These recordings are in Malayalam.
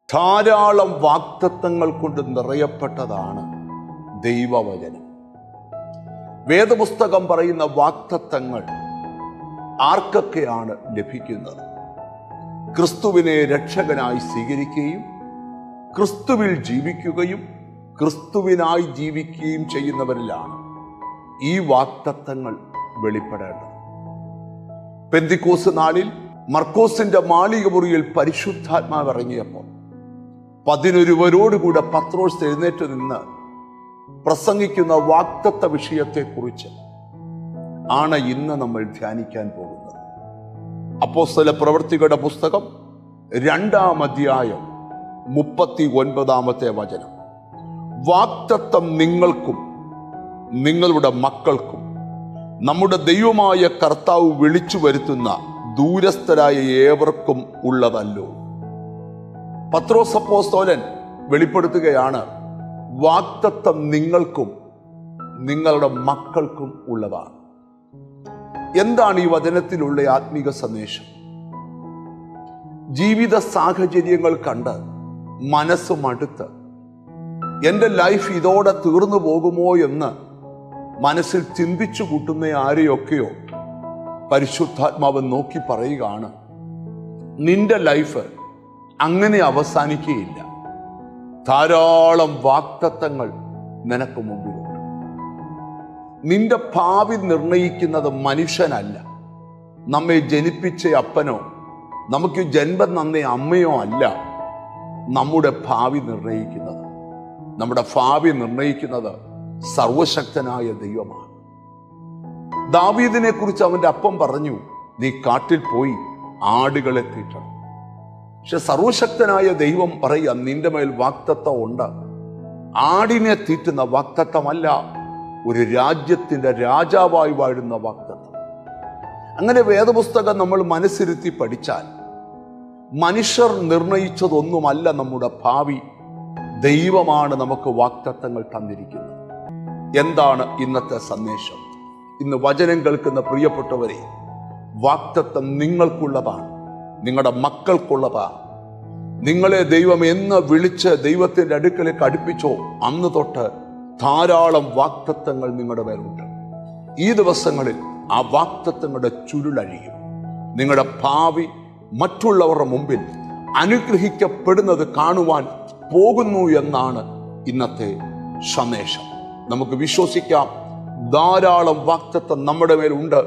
ധാരാളം വാഗ്ദത്തങ്ങൾ കൊണ്ട് നിറയപ്പെട്ടതാണ് ദൈവവചനം. വേദപുസ്തകം പറയുന്ന വാഗ്ദത്തങ്ങൾ ആർക്കൊക്കെയാണ് ലഭിക്കുന്നത്? ക്രിസ്തുവിനെ രക്ഷകനായി സ്വീകരിക്കുകയും ക്രിസ്തുവിൽ ജീവിക്കുകയും ക്രിസ്തുവിനായി ജീവിക്കുകയും ചെയ്യുന്നവരിലാണ് ഈ വാഗ്ദത്തങ്ങൾ വെളിപ്പെടേണ്ടത്. പെന്തിക്കോസ് നാളിൽ മർക്കോസിന്റെ മാളിക മുറിയിൽ പരിശുദ്ധാത്മാവ് ഇറങ്ങിയപ്പോൾ 11 പത്രോസ് എഴുന്നേറ്റ് നിന്ന് പ്രസംഗിക്കുന്ന വാഗ്ദത്ത വിഷയത്തെക്കുറിച്ച് ആണ് ഇന്ന് നമ്മൾ ധ്യാനിക്കാൻ പോകുന്നത്. അപ്പോസ്തല പ്രവൃത്തികളുടെ പുസ്തകം 2-ാം അധ്യായം 39-ാമത്തെ വചനം. വാഗ്ദത്തം നിങ്ങൾക്കും നിങ്ങളുടെ മക്കൾക്കും നമ്മുടെ ദൈവമായ കർത്താവ് വിളിച്ചു വരുത്തുന്ന ദൂരസ്ഥരായ ഏവർക്കും ഉള്ളതല്ലോ. പത്രോസ് അപ്പോസ്തലൻ വെളിപ്പെടുത്തുകയാണ്, വാഗ്ദത്തം നിങ്ങൾക്കും നിങ്ങളുടെ മക്കൾക്കും ഉള്ളതാണ്. എന്താണ് ഈ വചനത്തിലുള്ള ആത്മീക സന്ദേശം? ജീവിത സാഹചര്യങ്ങൾ കണ്ട് മനസ്സ് മടുത്ത് എൻ്റെ ലൈഫ് ഇതോടെ തീർന്നു പോകുമോ എന്ന് മനസ്സിൽ ചിന്തിച്ചു കൂട്ടുന്ന ആരെയൊക്കെയോ പരിശുദ്ധാത്മാവ് നോക്കി പറയുകയാണ്, നിന്റെ ലൈഫ് അങ്ങനെ അവസാനിക്കുകയില്ല. ധാരാളം വാഗ്ദത്തങ്ങൾ നിനക്ക് മുമ്പിലുണ്ട്. നിന്റെ ഭാവി നിർണയിക്കുന്നത് മനുഷ്യനല്ല, നമ്മെ ജനിപ്പിച്ച അപ്പനോ നമുക്ക് ജന്മം തന്ന അമ്മയോ അല്ല. നമ്മുടെ ഭാവി നിർണയിക്കുന്നത് സർവശക്തനായ ദൈവമാണ്. ദാവീദിനെ കുറിച്ച് അവന്റെ അപ്പം പറഞ്ഞു, നീ കാട്ടിൽ പോയി ആടുകളെ തീറ്റണം. പക്ഷെ സർവശക്തനായ ദൈവം പറയുക, നിന്റെ മേൽ വാഗ്ദത്തം ഉണ്ട്. ആടിനെ തീറ്റുന്ന വാഗ്ദത്തമല്ല, ഒരു രാജ്യത്തിന്റെ രാജാവായി വാഴുന്ന വാഗ്ദത്തം. അങ്ങനെ വേദപുസ്തകം നമ്മൾ മനസ്സിരുത്തി പഠിച്ചാൽ മനുഷ്യർ നിർണയിച്ചതൊന്നുമല്ല നമ്മുടെ ഭാവി. ദൈവമാണ് നമുക്ക് വാഗ്ദത്തങ്ങൾ തന്നിരിക്കുന്നത്. എന്താണ് ഇന്നത്തെ സന്ദേശം? ഇന്ന് വചനം കേൾക്കുന്ന പ്രിയപ്പെട്ടവരെ, വാഗ്ദത്തം നിങ്ങൾക്കുള്ളതാണ്, നിങ്ങളുടെ മക്കൾക്കുള്ളതാണ്. നിങ്ങളെ ദൈവം എന്ന് വിളിച്ച് ദൈവത്തിന്റെ അടുക്കലേക്ക് അടുപ്പിച്ചോ അന്ന് തൊട്ട് ധാരാളം വാഗ്ദത്തങ്ങൾ നിങ്ങളുടെ മേലുണ്ട്. ഈ ദിവസങ്ങളിൽ ആ വാഗ്ദത്തങ്ങളുടെ ചുരുളഴിയും. നിങ്ങളുടെ ഭാവി മറ്റുള്ളവരുടെ മുമ്പിൽ അനുഗ്രഹിക്കപ്പെടുന്നത് കാണുവാൻ പോകുന്നു എന്നാണ് ഇന്നത്തെ സന്ദേശം. നമുക്ക് വിശ്വസിക്കാം, ധാരാളം വാഗ്ദത്തം നമ്മുടെ മേലുണ്ട്.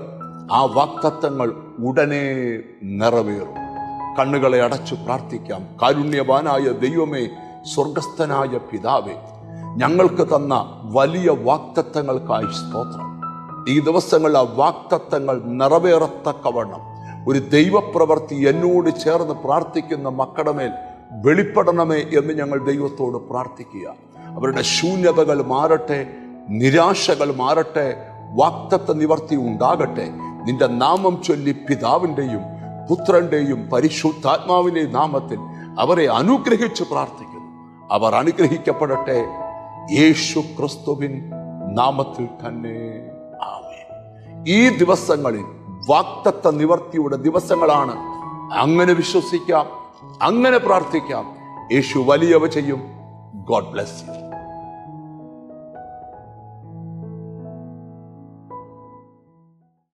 ആ വാഗ്ദത്തങ്ങൾ ഉടനെ നിറവേറും. കണ്ണുകളെ അടച്ചു പ്രാർത്ഥിക്കാം. കാരുണ്യവാനായ ദൈവമേ, സ്വർഗസ്ഥനായ പിതാവേ, ഞങ്ങൾക്ക് തന്ന വലിയ വാഗ്ദത്തങ്ങൾക്കായി സ്തോത്രം. ഈ ദിവസങ്ങളിൽ ആ വാഗ്ദത്തങ്ങൾ നിറവേറത്തക്കവണ്ണം ഒരു ദൈവപ്രവൃത്തി എന്നോട് ചേർന്ന് പ്രാർത്ഥിക്കുന്ന മക്കളുടെ മേൽ വെളിപ്പെടണമേ എന്ന് ഞങ്ങൾ ദൈവത്തോട് പ്രാർത്ഥിക്കുക. അവരുടെ ശൂന്യതകൾ മാറട്ടെ, നിരാശകൾ മാറട്ടെ, വാഗ്ദത്ത നിവർത്തി ഉണ്ടാകട്ടെ. നിന്റെ നാമം ചൊല്ലി പിതാവിൻ്റെയും പുത്രന്റെയും പരിശുദ്ധാത്മാവിൻ്റെയും നാമത്തിൽ അവരെ അനുഗ്രഹിച്ച് പ്രാർത്ഥിക്കുന്നു. അവർ അനുഗ്രഹിക്കപ്പെടട്ടെ, യേശു ക്രിസ്തുവിൻ നാമത്തിൽ തന്നെ. ആമേൻ. ഈ ദിവസങ്ങളിൽ വാഗ്ദത്ത നിവർത്തിയുടെ ദിവസങ്ങളാണ്. അങ്ങനെ വിശ്വസിക്കാം, അങ്ങനെ പ്രാർത്ഥിക്കാം. യേശു വലിയവ ചെയ്യും. God bless you.